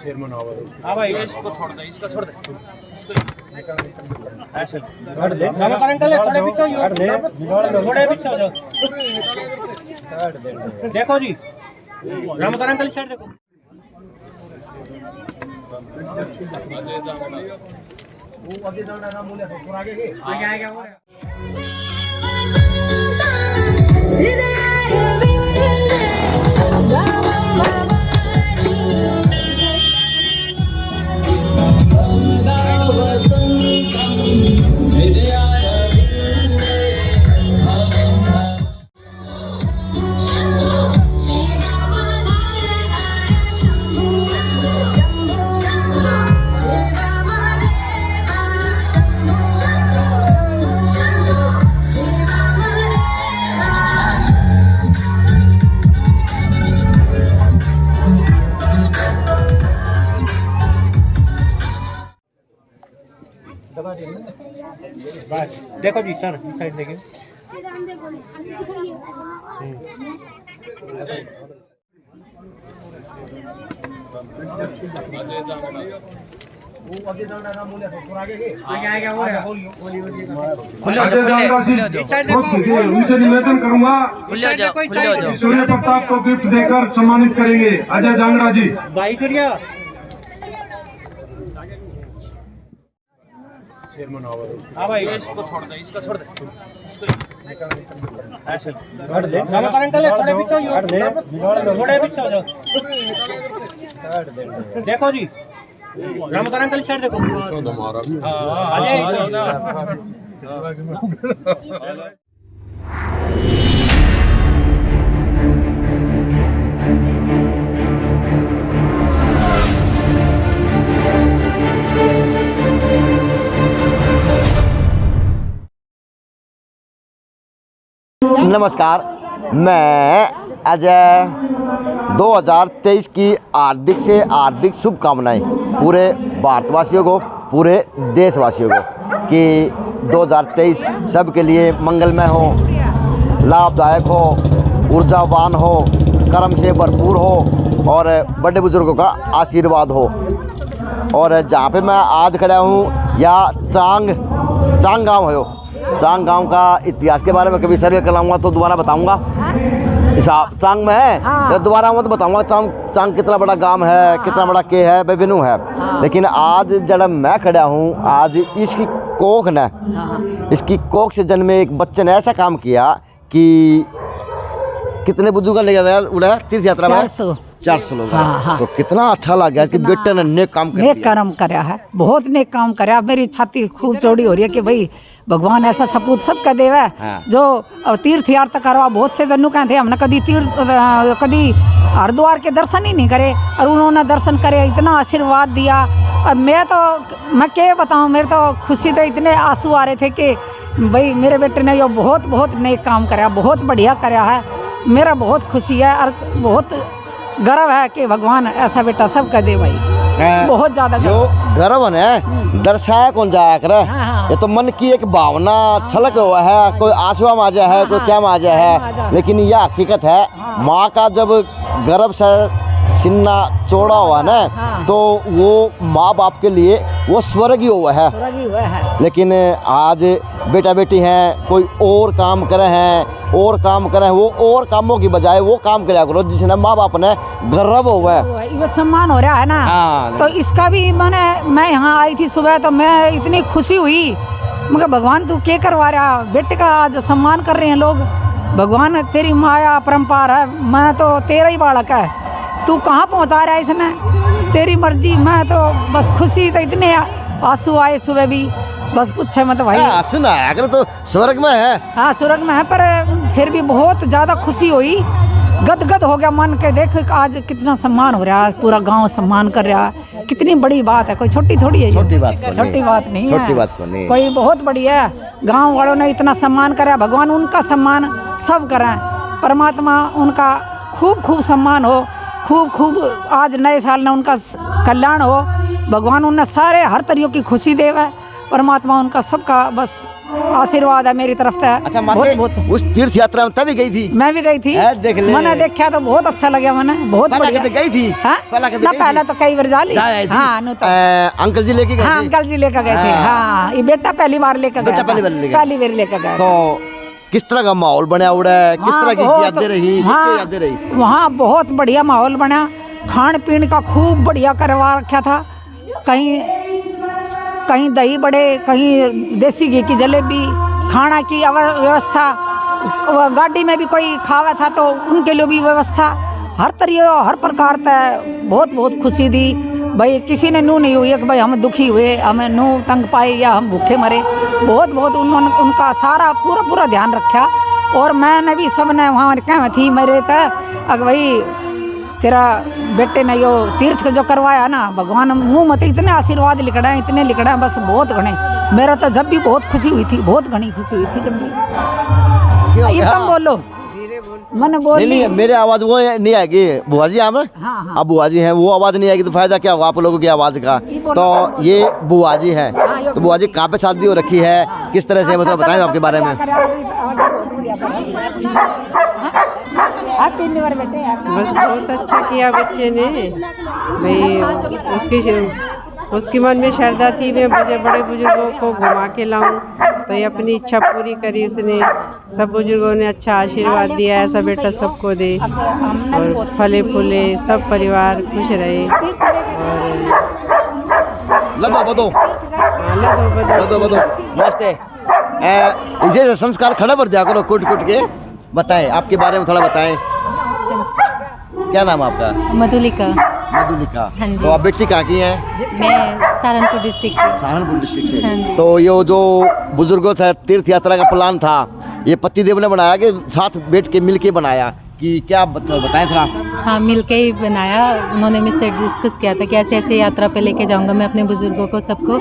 Chairman आवा हां भाई इसको छोड़ दे, इसका छोड़ दे, इसको ऐसे हट दे नमस्कार अंकल थोड़े पीछे हो हट दे थोड़े पीछे हो जाओ हट दे देखो जी नमस्कार अंकल साइड देखो वो आगे जाना ना बोले तो आगे के आगे आएगा वो देखो जी सर इस साइड देखिए उनसे निवेदन करूंगा सूर्य प्रताप को गिफ्ट देकर सम्मानित करेंगे। अजय जांगड़ा जी भाई सूर्या चेयरमैन आवा हां भाई इसको छोड़ दे, इसका छोड़ दे, इसको ऐसे हट दे नमस्कार अंकल थोड़े पीछे हो हट दे थोड़े पीछे हो जाओ हट दे देखो जी नमस्कार अंकल साइड देखो अजय नमस्कार, मैं अजय 2023 की हार्दिक से हार्दिक शुभकामनाएं पूरे भारतवासियों को, पूरे देशवासियों को कि 2023 सबके लिए मंगलमय हो, लाभदायक हो, ऊर्जावान हो, कर्म से भरपूर हो और बड़े बुजुर्गों का आशीर्वाद हो। और जहाँ पे मैं आज खड़ा हूँ या चांग गांव हो, चांग गांव का इतिहास के बारे में कभी सर्वे कराऊंगा तो दोबारा बताऊंगा। चांग में है हाँ। दोबारा आऊँगा तो बताऊंगा चांग कितना बड़ा गांव है हाँ। कितना बड़ा के है बेबिनू है हाँ। लेकिन आज जब मैं खड़ा हूँ, आज इसकी कोख ने हाँ। इसकी कोख से जन्मे एक बच्चे ने ऐसा काम किया कि कितने बुजुर्ग ले जाता है उड़ा तीर्थ यात्रा में 400 लोग हाँ, हाँ। तो कितना अच्छा लग गया कि बेटे ने नेक काम कराया है, बहुत नेक काम कराया। मेरी छाती खूब चौड़ी हो रही है कि भाई भगवान ऐसा सपूत सब का देवा हाँ। जो तीर्थ यात्रा करवा। बहुत से दन्नू कहते हमने कभी हरिद्वार के दर्शन ही नहीं करे और उन्होंने दर्शन करे, इतना आशीर्वाद दिया। और मैं क्या बताऊँ, मेरे तो खुशी तो इतने आंसू आ रहे थे कि भाई मेरे बेटे ने ये बहुत नेक काम कराया, बहुत बढ़िया कराया है। मेरा बहुत खुशी है और बहुत गर्व है कि भगवान ऐसा बेटा सब कर दे भाई, बहुत ज्यादा गर्व है। दर्शाया कौन जाया करे हाँ। ये तो मन की एक भावना छलक हुआ है, कोई आंसू आ जाए है कोई क्या आ जाए है, लेकिन यह हकीकत है। माँ का जब गर्भ से सीना चौड़ा हुआ ना तो वो माँ बाप के लिए वो स्वर्ग ही हुआ है। लेकिन आज बेटा बेटी हैं, कोई और काम करे हैं वो और कामों की बजाय वो काम कराया करो जिसने माँ बाप ने गर्व हुआ है, ये सम्मान हो रहा है ना तो इसका भी मैं यहाँ आई थी सुबह तो मैं इतनी खुशी हुई। मगर भगवान तू क्या करवा रहा, बेटे का आज सम्मान कर रहे हैं लोग। भगवान तेरी माया परम्पार है, मैं तो तेरा ही बालक है, तू कहाँ पहुँचा रहा है इसने, तेरी मर्जी। मैं तो बस खुशी तो इतने आंसू आए सुबह भी, बस पूछे मत भाई। आंसू ना आया तो स्वर्ग में है। हाँ स्वर्ग में है, पर फिर भी बहुत ज़्यादा खुशी हुई, गदगद हो गया मन के। देख आज कितना सम्मान हो रहा है, पूरा गांव सम्मान कर रहा है, कितनी बड़ी बात है, कोई छोटी थोड़ी है, छोटी बात नहीं है, छोटी बात को नहीं, कोई बहुत बड़ी है। गांव वालों ने इतना सम्मान करा, भगवान उनका सम्मान सब करें, परमात्मा उनका खूब सम्मान हो, खूब आज नए साल में उनका कल्याण हो, भगवान उन्हें सारे हर तरीके की खुशी देवे परमात्मा उनका सबका बस आशीर्वाद है मेरी तरफ से। अच्छा माते उस तीर्थ यात्रा में तभी गई थी? मैं भी गई थी। देख ले। मैंने देखा तो बहुत अच्छा लगा मैंने, बहुत बढ़िया। गई थी? पहले तो कई बार जा ली। अंकल जी लेके गए? हाँ अंकल जी लेकर गए थे। हाँ ये बेटा पहली बार लेकर गया, पहली बार लेकर गए। तो किस तरह का माहौल बना उड़ा है, किस तरह की यादें रही? यादें रही वहाँ बहुत बढ़िया माहौल बना, खान पीन का खूब बढ़िया करवा रखा था। कहीं दही बड़े, कहीं देसी घी की जलेबी, खाना की व्यवस्था, गाड़ी में भी कोई खावा था तो उनके लिए भी व्यवस्था, हर तरीके हर प्रकार से बहुत खुशी दी भाई। किसी ने नू नहीं हुई कि भाई हम दुखी हुए, हमें नू तंग पाए या हम भूखे मरे। बहुत उन्होंने उनका सारा पूरा ध्यान रखा। और मैंने भी सब ने वहाँ क्या थी मेरे अगर भाई तेरा बेटे ने यो तीर्थ जो करवाया ना, भगवान मुँह मत इतने आशीर्वाद लिखड़ा है, इतने लिखड़ा है, बस बहुत घने। मेरा तो जब भी बहुत खुशी हुई थी, बहुत घनी खुशी हुई थी जब भी। ये तुम बोलो, मैंने बोल नहीं, मेरे आवाज वो नहीं आएगी बुआ जी। आप अब बुआ जी हैं, वो आवाज नहीं आएगी तो फायदा क्या होगा आप लोगों की आवाज का? तो ये बुआ जी हैं, तो बुआ जी कहाँ पे शादी हो रखी है, किस तरह से मतलब बताएं आपके बारे में। बस बहुत अच्छा किया बच्चे ने भाई। उसकी मन में श्रद्धा थी मैं बड़े बुजुर्गों को घुमा के लाऊं, तो ये अपनी इच्छा पूरी करी उसने। सब बुजुर्गों ने अच्छा आशीर्वाद दिया, ऐसा बेटा सबको दे और फले फूले सब परिवार खुश रहे। लदो बदो नमस्ते। ये संस्कार खड़ा कर दिया करो कुट के। बताएं आपके बारे में थोड़ा बताएं। क्या नाम है आपका? मधुलिका। हाँ जी। तो आप बेटी कहाँ की हैं? मैं सहारनपुर डिस्ट्रिक्ट से। तो ये जो बुजुर्गों था तीर्थ यात्रा का प्लान था, ये पतिदेव ने बनाया कि साथ बैठ के मिल के बनाया कि क्या बताएं थोड़ा? हाँ मिल के ही बनाया। उन्होंने मुझसे डिस्कस किया था कि ऐसे ऐसे यात्रा पे लेके जाऊंगा मैं अपने बुजुर्गों को सबको।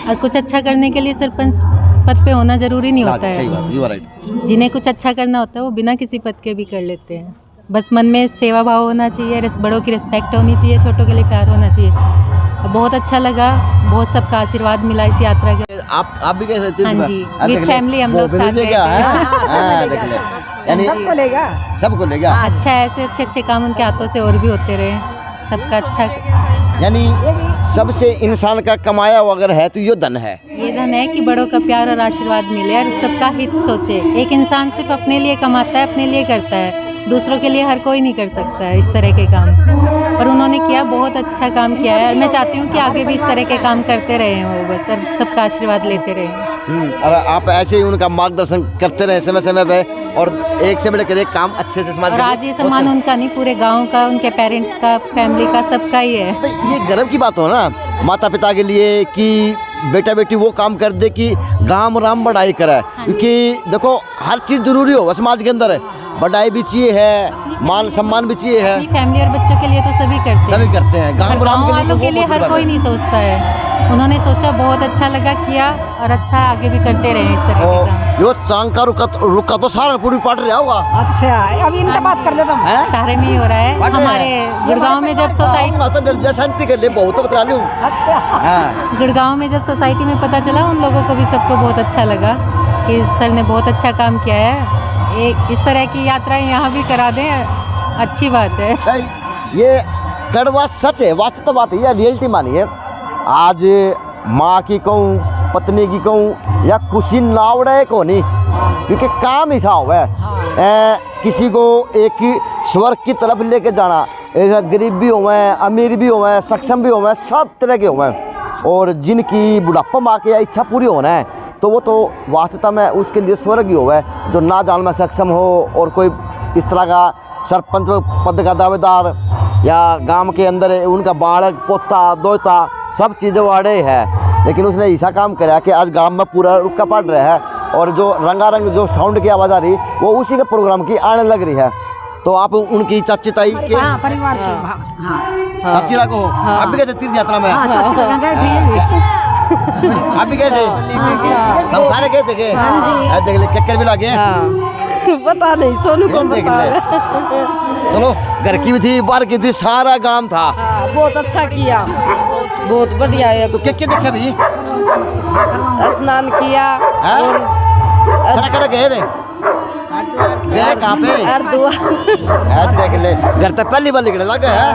और कुछ अच्छा करने के लिए सरपंच पद पे होना जरूरी नहीं होता है। सही बात, you are right। जिन्हें कुछ अच्छा करना होता है वो बिना किसी पद के भी कर लेते हैं। बस मन में सेवा भाव होना चाहिए, बड़ों की रिस्पेक्ट होनी चाहिए, छोटों के लिए प्यार होना चाहिए। बहुत अच्छा लगा, बहुत सबका आशीर्वाद मिला इस यात्रा के। आप भी गए थे? हाँ जी, विद फैमिली हम लोग साथ गए थे। यानी सबको लेगा। अच्छा ऐसे अच्छे काम उनके हाथों से और भी होते रहे, सबका अच्छा। यानी सबसे इंसान का कमाया अगर है तो ये धन है। ये धन है कि बड़ों का प्यार और आशीर्वाद मिले और सबका हित सोचे। एक इंसान सिर्फ अपने लिए कमाता है, अपने लिए करता है, दूसरों के लिए हर कोई नहीं कर सकता है इस तरह के काम। और उन्होंने किया, बहुत अच्छा काम किया है। और मैं चाहती हूँ कि आगे भी इस तरह के काम करते रहे वो, बस और सबका आशीर्वाद लेते रहे। और आप ऐसे ही उनका मार्गदर्शन करते रहे समय पे, और एक से बढ़कर एक काम अच्छे से समाज। और आज ये सम्मान उनका नहीं, पूरे गांव का, उनके पेरेंट्स का, फैमिली का, सबका ही है। ये गर्व की बात हो ना माता पिता के लिए कि बेटा बेटी वो काम कर दे कि गांव राम बढ़ाई करे। क्योंकि देखो हर चीज़ जरूरी हो समाज के अंदर, बढ़ाई भी चाहिए है, मान सम्मान भी चाहिए है। फैमिली और बच्चों के लिए तो सभी करते हैं। गाँव वालों के लिए हर कोई नहीं सोचता है। उन्होंने सोचा, बहुत अच्छा लगा, किया और अच्छा आगे भी करते रहे इस तरह के काम। यो चांग का रुका तो सहारनपुर पाट रहा होगा। अच्छा अभी इनका बात कर लेता हूँ। सारे में ही हो रहा है। हमारे गुड़गांव में जब सोसाइटी शांति के लिए बहुत बता लूँ। अच्छा गुड़गांव में जब सोसाइटी में पता चला, उन लोगों को भी सबको बहुत अच्छा लगा कि सर ने बहुत अच्छा काम किया है। एक इस तरह की यात्राएं यहाँ भी करा दें, अच्छी बात है। ये कड़वा सच है, वास्तव बात है, रियलिटी मानिए। आज माँ की कहूँ, पत्नी की कहूँ, या खुशी नावड़े को नहीं, क्योंकि काम ही सा हुआ है। किसी को एक ही स्वर्ग की तरफ लेके जाना, गरीब भी हुए हैं, अमीर भी हुए हैं, सक्षम भी हुए हैं, सब तरह के हुए हैं। और जिनकी बुढ़ापा माँ की इच्छा पूरी होना है तो वो तो वास्तवता में उसके लिए स्वर्ग ही हुआ है। जो ना जान में सक्षम हो और कोई इस तरह का सरपंच पद का दावेदार या गांव के अंदर उनका बालक पोता दोता सब चीज़ें वाड़े है, लेकिन उसने ऐसा काम करा कि आज गांव में पूरा रुका पड़ रहा है। और जो रंगारंग जो साउंड की आवाज़ आ रही वो उसी के प्रोग्राम की आने लग रही है। तो आप उनकी चाची ताई के परिवार की चाची को आप भी गए थे तीर्थ यात्रा में? आप भी गए थे? हम सारे गए थे के? देख ले चक्कर भी लगे। पता नहीं, सोनू को देख ले। चलो घर की भी थी, बाहर की थी, सारा काम था। बहुत अच्छा किया। बहुत बढ़िया है। तो क्या क्या देखा भाई? स्नान किया और खड़ा गए रे गए कहाँ पे? हरिद्वार देख ले घर तक पहली बार निकले लगे है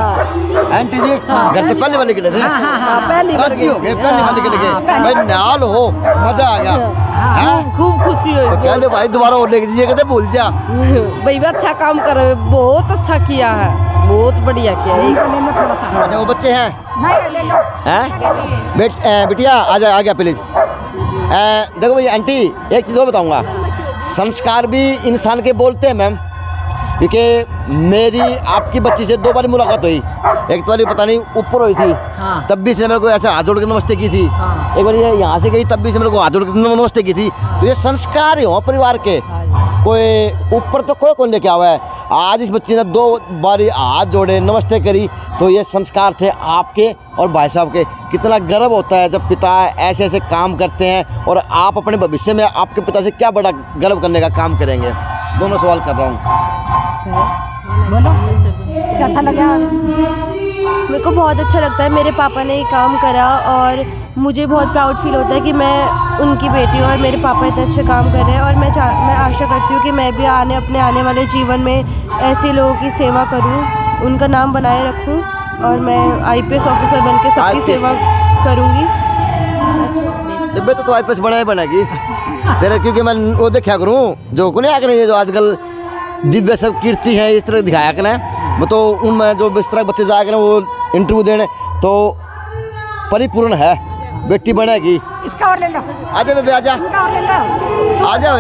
आंटी जी घर तक पहली बार निकले थे पहली बार राजी हो गए पहली बार निकल गए भाई नाल हो मजा आ गया खूब खुशी हुई। तो कहते भाई दोबारा और लेके दीजिए कहते भूल जा भाई अच्छा काम कर रहे, बहुत अच्छा किया है, बहुत बढ़िया किया है। थोड़ा सा अच्छा वो बच्चे हैं नहीं ले लो हैं बिटिया आ गया प्लीज देखो भाई आंटी एक चीज़ और बताऊंगा संस्कार भी इंसान के बोलते हैं मैम क्योंकि मेरी आपकी बच्ची से 2 बार मुलाकात हुई एक तो वाली पता नहीं ऊपर हुई थी तब भी इसने मेरे को ऐसे हाथ जोड़ के नमस्ते की थी एक बार ये यहाँ से गई तब भी इसने मेरे को हाथ जोड़ के नमस्ते की थी तो ये संस्कार ही हो परिवार के कोई ऊपर तो कोई कौन लेके आवा है आज इस बच्ची ने 2 बार हाथ जोड़े नमस्ते करी तो ये संस्कार थे आपके और भाई साहब के कितना गर्व होता है जब पिता ऐसे ऐसे काम करते हैं और आप अपने भविष्य में आपके पिता से क्या बड़ा गर्व करने का काम करेंगे दोनों सवाल कर रहा हूँ बोलो कैसा लगा? मेरे को बहुत अच्छा लगता है मेरे पापा ने ये काम करा और मुझे बहुत प्राउड फील होता है कि मैं उनकी बेटी हूँ और मेरे पापा इतने अच्छे काम कर रहे हैं और मैं आशा करती हूँ कि मैं भी अपने आने वाले जीवन में ऐसे लोगों की सेवा करूँ, उनका नाम बनाए रखूँ और मैं IPS ऑफिसर बन के सबकी सेवा करूँगी। बेटा तो IPS बनेगी तेरे क्योंकि मैं वो देखा करूँ जो को नहीं आ जो आजकल दिव्य सब कीर्ति है इस तरह दिखाया करें मैं तो उनमें जो इस तरह बच्चे जाया करें वो इंटरव्यू देने तो परिपूर्ण है बेटी बनेगी। इसका और ले लो आजा बेबे आजा और ले लो आ जाओ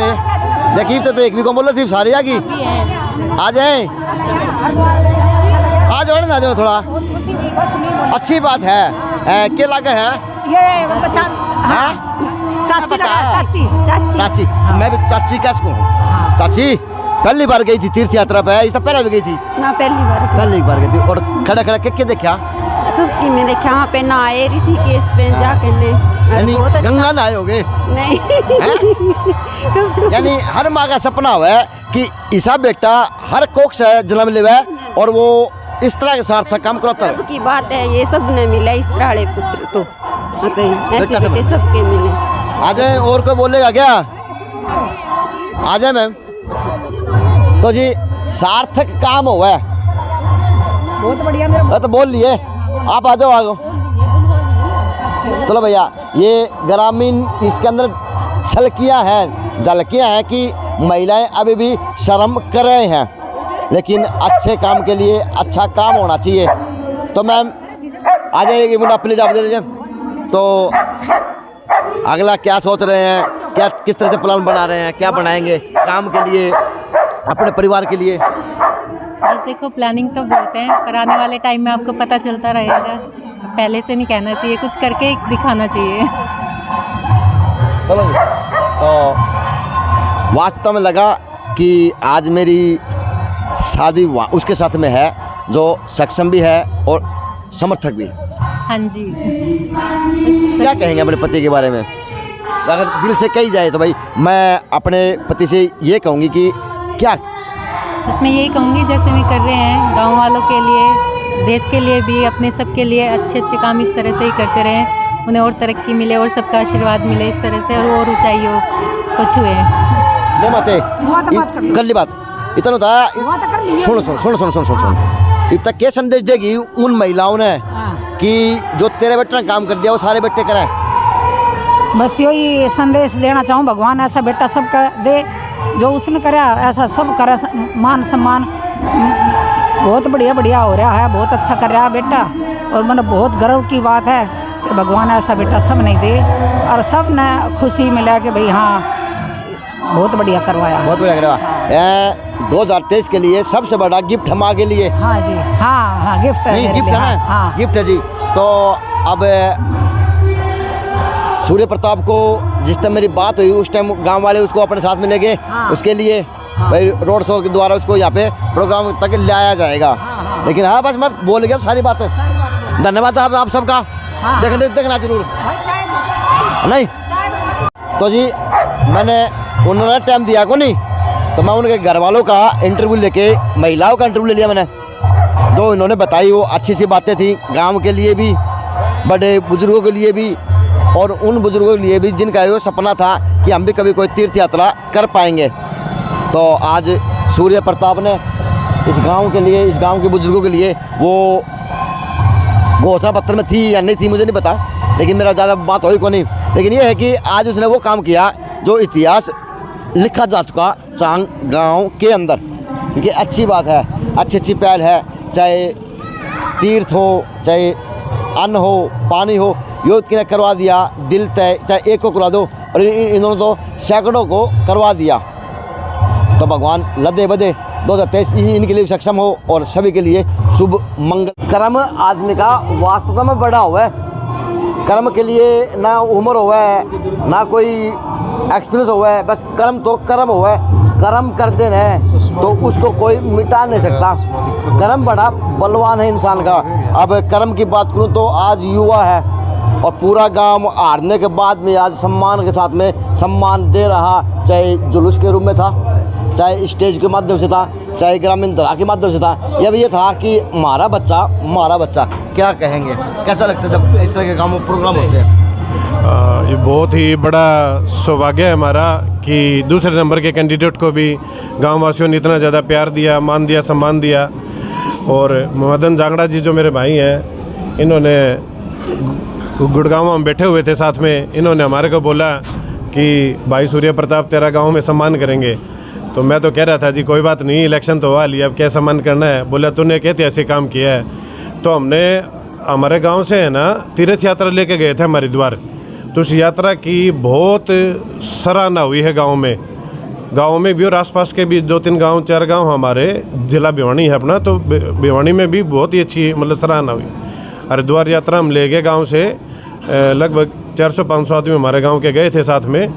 देखिए तो एक भी को बोल रही थी सारी आगी आ जाए आ जाओ ना आ जाओ थोड़ा अच्छी बात है क्या लगा है ये उनका चाची लगा चाची चाची चाची मैं भी चाची कैसे कहूँ चाची पहली बार गई थी तीर्थ यात्रा पे इससे पहले भी गई थी ना पहली बार गई थी और खड़ा खड़ा क्या देखा सबकी में देखा वहाँ पे नहाए ऋषिकेश पे जाके यानी गंगा नहाए हो गए नहीं यानी हर माँ का सपना हुआ है कि ईसा बेटा हर कोख से जन्म ले और वो इस तरह के सार्थक काम करता है की बात है ये सब ने मिला इस तरह पुत्र तो ऐसे बेटे सबके मिले। आ जाए और कोई बोलेगा क्या आ जाए मैम तो जी सार्थक काम हुआ है बहुत बढ़िया मेरा तो बोल लिए आप आ जाओ आगो चलो भैया ये ग्रामीण इसके अंदर झलकियाँ हैं कि महिलाएं अभी भी शर्म कर रहे हैं लेकिन अच्छे काम के लिए अच्छा काम होना चाहिए तो मैम आ जाइएगी मुंडा प्लीज आप दे दीजिए तो अगला क्या सोच रहे हैं क्या किस तरह से प्लान बना रहे हैं क्या बनाएंगे काम के लिए अपने परिवार के लिए बस देखो प्लानिंग तो बहुत है पर आने वाले टाइम में आपको पता चलता रहेगा पहले से नहीं कहना चाहिए कुछ करके दिखाना चाहिए चलो तो वास्तव में लगा कि आज मेरी शादी उसके साथ में है जो सक्षम भी है और समर्थक भी हाँ जी क्या कहेंगे अपने पति के बारे में अगर दिल से कही जाए तो भाई मैं अपने पति से ये कहूँगी कि क्या बस मैं यही कहूँगी जैसे भी कर रहे हैं गांव वालों के लिए देश के लिए भी अपने सबके लिए अच्छे अच्छे काम इस तरह से ही करते रहें उन्हें और तरक्की मिले और सबका आशीर्वाद मिले इस तरह से और ऊंचाइयों को छुए नहीं माते कर ली बात इतना होता है सुन इतना क्या संदेश देगी उन महिलाओं ने कि जो तेरे बेटे ने काम कर दिया वो सारे बेटे करें बस यही संदेश देना चाहूँ भगवान ऐसा बेटा सबका दे जो उसने करा ऐसा सब करा मान सम्मान बहुत बढ़िया हो रहा है बहुत अच्छा कर रहा है बेटा और मतलब बहुत गर्व की बात है कि भगवान ऐसा बेटा सब नहीं दे और सब ने खुशी मिला कि भाई हाँ बहुत बढ़िया करवाया 2023 के लिए सबसे बड़ा गिफ्ट हम आगे लिए हाँ जी हाँ गिफ्ट है गिफ्ट है ना हाँ गिफ्ट है जी तो अब सूर्य प्रताप को जिस टाइम मेरी बात हुई उस टाइम गांव वाले उसको अपने साथ में ले गए उसके लिए भाई रोड शो के द्वारा उसको यहाँ पे प्रोग्राम तक लाया जाएगा लेकिन हाँ बस मैं बोल गया सारी बातें धन्यवाद आप सबका देखना जरूर नहीं तो जी मैंने उन्होंने टाइम दिया को नहीं तो मैं उनके घर वालों का इंटरव्यू लेके महिलाओं का इंटरव्यू ले लिया मैंने जो इन्होंने बताई वो अच्छी सी बातें थी गांव के लिए भी बड़े बुजुर्गों के लिए भी और उन बुजुर्गों के लिए भी जिनका ये सपना था कि हम भी कभी कोई तीर्थ यात्रा कर पाएंगे। तो आज सूर्य प्रताप ने इस गांव के लिए, इस गांव के बुजुर्गों के लिए, वो घोषणा पत्र में थी या नहीं थी मुझे नहीं पता, लेकिन मेरा ज़्यादा बात हुई को नहीं, लेकिन ये है कि आज उसने वो काम किया जो इतिहास लिखा जा चुका चांग गांव के अंदर। क्योंकि अच्छी बात है, अच्छी पहल है, चाहे तीर्थ हो, चाहे अन्न हो, पानी हो, यो ने करवा दिया। दिल तय चाहे एक को करवा दो, और इन्होंने तो सैकड़ों को करवा दिया। तो भगवान लदे बदे 2023 इनके लिए सक्षम हो और सभी के लिए शुभ मंगल। कर्म आदमी का वास्तव में बड़ा हुआ है। कर्म के लिए ना उम्र हुआ है, ना कोई एक्सपीरियंस हुआ है, बस कर्म तो कर्म हुआ है। कर्म कर देना है तो उसको कोई मिटा नहीं सकता। कर्म बड़ा बलवान है इंसान का। अब कर्म की बात करूँ तो आज युवा है और पूरा गांव हारने के बाद में आज सम्मान के साथ में सम्मान दे रहा, चाहे जुलूस के रूप में था, चाहे स्टेज के माध्यम से था, चाहे ग्रामीण धरा के माध्यम से था, या ये था कि हमारा बच्चा। क्या कहेंगे, कैसा लगता है जब इस तरह के काम प्रोग्राम होते हैं? ये बहुत ही बड़ा सौभाग्य है हमारा कि दूसरे नंबर के कैंडिडेट को भी गाँव वासियों ने इतना ज़्यादा प्यार दिया, मान दिया, सम्मान दिया। और मदन जांगड़ा जी जो मेरे भाई हैं, इन्होंने गुड़गांव में बैठे हुए थे साथ में, इन्होंने हमारे को बोला कि भाई सूर्य प्रताप तेरा गांव में सम्मान करेंगे। तो मैं तो कह रहा था जी कोई बात नहीं, इलेक्शन तो हुआ लिया, अब क्या सम्मान करना है। बोला तूने एक ऐतिहासिक काम किया है। तो हमने हमारे गांव से है ना तीर्थ यात्रा लेके गए थे हम हरिद्वार। तो उस यात्रा की बहुत सराहना हुई है गाँव में भी और आसपास के भी 2-3 गाँव 4 गाँव हमारे जिला भिवानी है अपना, तो भिवानी में भी बहुत ही अच्छी मतलब सराहना हुई। हरिद्वार यात्रा हम ले गए गाँव से, लगभग 400-500 आदमी हमारे गांव के गए थे साथ में,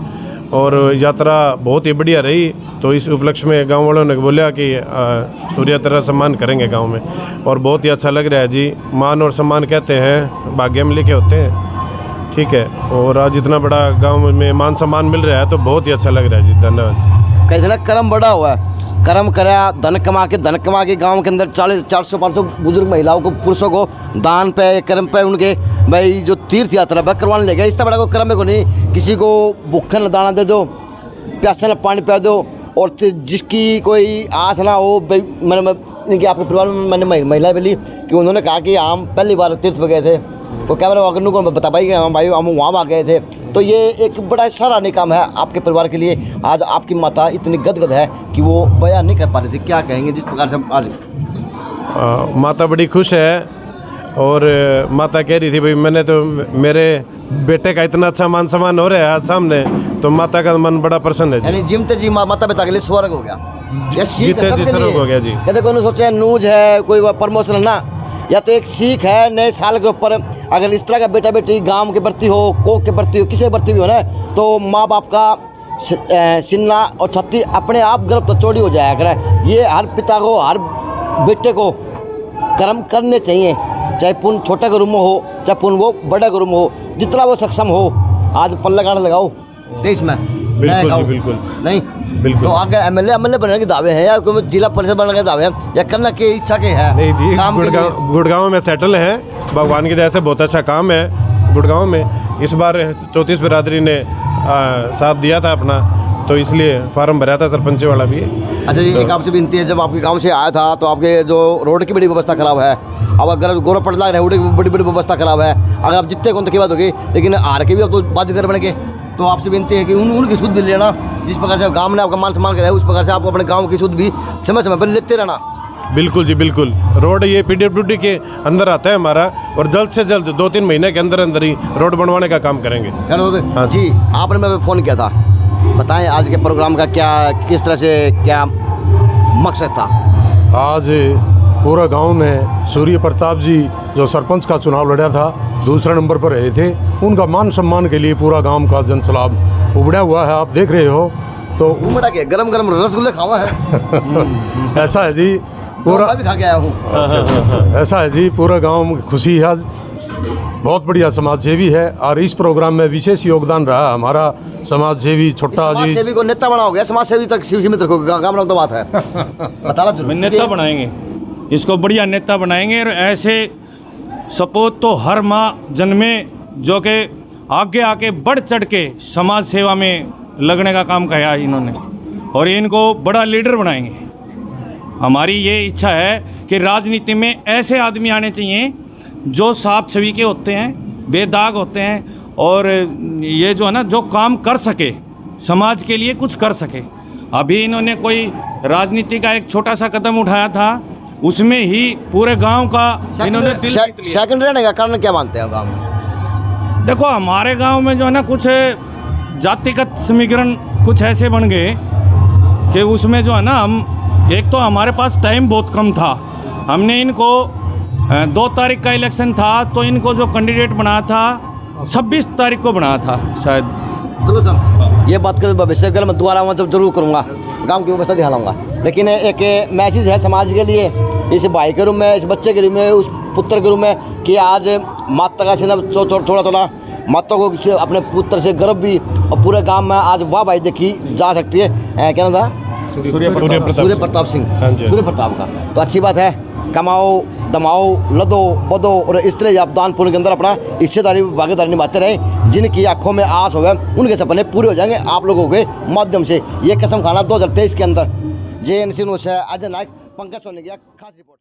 और यात्रा बहुत ही बढ़िया रही। तो इस उपलक्ष्य में गांव वालों ने बोला कि सूर्य तेरा सम्मान करेंगे गांव में, और बहुत ही अच्छा लग रहा है जी। मान और सम्मान कहते हैं भाग्य में लिखे होते हैं, ठीक है, और आज इतना बड़ा गांव में मान सम्मान मिल रहा है तो बहुत ही अच्छा लग रहा है जी। धन्यवाद। कैसे ना कर्म बड़ा हुआ है, कर्म करा, धन कमा के गांव के अंदर 400-500 बुजुर्ग महिलाओं को, पुरुषों को दान पे, कर्म पे उनके भाई जो तीर्थ यात्रा पर करवाने ले गए। इससे बड़ा कोई कर्म है को नहीं। किसी को भूखे न दाना दे दो, प्यासे न पानी पिला दो, और जिसकी कोई आस ना हो। मैंने इनके आपके परिवार में मैंने महिला मिली कि उन्होंने कहा कि हम पहली बार तीर्थ पर गए थे, वो कैमरा वाकरनू को बता पाई कि हम भाई हम वहाँ गए थे। तो ये एक बड़ा सराहनीय काम है आपके परिवार के लिए। आज आपकी माता इतनी गदगद है कि वो बयान नहीं कर पा रही थी। क्या कहेंगे जिस प्रकार से आज माता बड़ी खुश है, और माता कह रही थी भाई मैंने तो मेरे बेटे का इतना अच्छा मान सम्मान हो रहा है आज सामने, तो माता का मन बड़ा प्रसन्न है। यानी जिमते जी माता पिता के लिए स्वर्ग हो गया, जीते जी स्वर्ग हो गया जी। कहते कोई सोचे न्यूज है, कोई प्रमोशन है ना, या तो एक सीख है नए साल के ऊपर। अगर इस तरह का बेटा बेटी गांव के प्रति हो, कोक के प्रति हो, किसी के प्रति भी हो ना, तो माँ बाप का सिन्ना और छत्ती अपने आप गर्भ तो चौड़ी हो जाया करे। ये हर पिता को, हर बेटे को कर्म करने चाहिए, चाहे पुण्य छोटा का रूम हो, चाहे पुण्य वो बड़ा का रूम हो, जितना वो सक्षम हो। आज पल्ला गाड़ लगाओ देश में, बिल्कुल जी, बिल्कुल नहीं बिल्कुल। तो आगे एमएलए बनने के दावे हैं या कोई जिला परिषद बनने के दावे हैं, या करना की इच्छा के है? नहीं जी, गुड़गांव में सेटल हैं, भगवान की दया से बहुत अच्छा काम है गुड़गांव में। इस बार 34 बिरादरी ने साथ दिया था अपना, तो इसलिए फार्म भरा था सरपंच वाला भी। अच्छा जी, एक आपसे विनती है, जब आपके गांव से आया था तो आपके जो रोड की बड़ी व्यवस्था खराब है, अब अगर गौरव पड़ लग रहा है बड़ी व्यवस्था खराब है। अगर आप जितने कौन की बात होगी, लेकिन हार के भी अब तो बाजीगर बन के, तो आपसे विनती है कि उनकी सुध भी लेना। जिस प्रकार से गांव ने आपका मान सम्मान कराया, उस प्रकार से आपको अपने गांव की सुध भी समय समय पर लेते रहना। बिल्कुल जी, बिल्कुल। रोड ये PWD के अंदर आता है हमारा, और जल्द से जल्द 2-3 महीने के अंदर अंदर ही रोड बनवाने का काम करेंगे। हाँ जी, आपने मैं फ़ोन किया था, बताएं आज के प्रोग्राम का क्या, किस तरह से क्या मकसद था? आज पूरा गांव ने सूर्य प्रताप जी जो सरपंच का चुनाव लड़ा था, दूसरे नंबर पर रहे थे, उनका मान सम्मान के लिए पूरा गांव का जनसलाब उमड़ा हुआ है। आप देख रहे हो तो उमड़ा के गरम गरम रसगुल्ले खावा है। ऐसा है जी, पूरा भी खा के आया हूँ। ऐसा है जी, पूरा गांव में खुशी है। बहुत बढ़िया समाज सेवी है, और इस प्रोग्राम में विशेष योगदान रहा हमारा समाज सेवी छोटा जी। समाज सेवी को नेता बना हो गया, समाज सेवी तक सीमित रखोगे, गाँव तो बात है। बताना नेता बनाएंगे इसको, बढ़िया नेता बनाएंगे, और ऐसे सपूत तो हर माँ जन्मे जो कि आगे आके बढ़ चढ़ के समाज सेवा में लगने का काम किया है इन्होंने, और इनको बड़ा लीडर बनाएंगे। हमारी ये इच्छा है कि राजनीति में ऐसे आदमी आने चाहिए जो साफ छवि के होते हैं, बेदाग होते हैं, और ये जो है ना जो काम कर सके, समाज के लिए कुछ कर सके। अभी इन्होंने कोई राजनीति का एक छोटा सा कदम उठाया था, उसमें ही पूरे गांव का इन्होंने दिल जीत लिया। सेकंड रहने का कारण क्या मानते हैं गांव में? देखो हमारे गांव में जो है ना कुछ जातिगत समीकरण कुछ ऐसे बन गए कि उसमें जो है ना हम, एक तो हमारे पास टाइम बहुत कम था, हमने इनको 2 तारीख का इलेक्शन था तो इनको जो कैंडिडेट बनाया था 26 तारीख को बनाया था शायद। चलो सर, ये बात कर भविष्य में मैं दोबारा वहाँ जब जरूर करूँगा, गांव की व्यवस्था दिखाऊंगा। लेकिन एक मैसेज है समाज के लिए, इस भाई के रूप में, इस बच्चे के रूप में, उस पुत्र के रूप में, कि आज माता का सिर्फ थोड़ा थोड़ा माता को अपने पुत्र से गर्व भी, और पूरे गांव में आज वाह भाई देखी जा सकती है। क्या नाम था? सूर्य प्रताप सिंह, सूर्य प्रताप का। तो अच्छी बात है, कमाओ दमाओ लदो बदो और इस तरह आप दान पुण्य के अंदर अपना हिस्सेदारी भागीदारी निभाते रहे। जिनकी आंखों में आस हो उनके सपने पूरे हो जाएंगे आप लोगों के माध्यम से। ये कसम खाना 2023 के अंदर। JNC न्यूज़ से अजय नायक, पंकज सोनी की खास रिपोर्ट।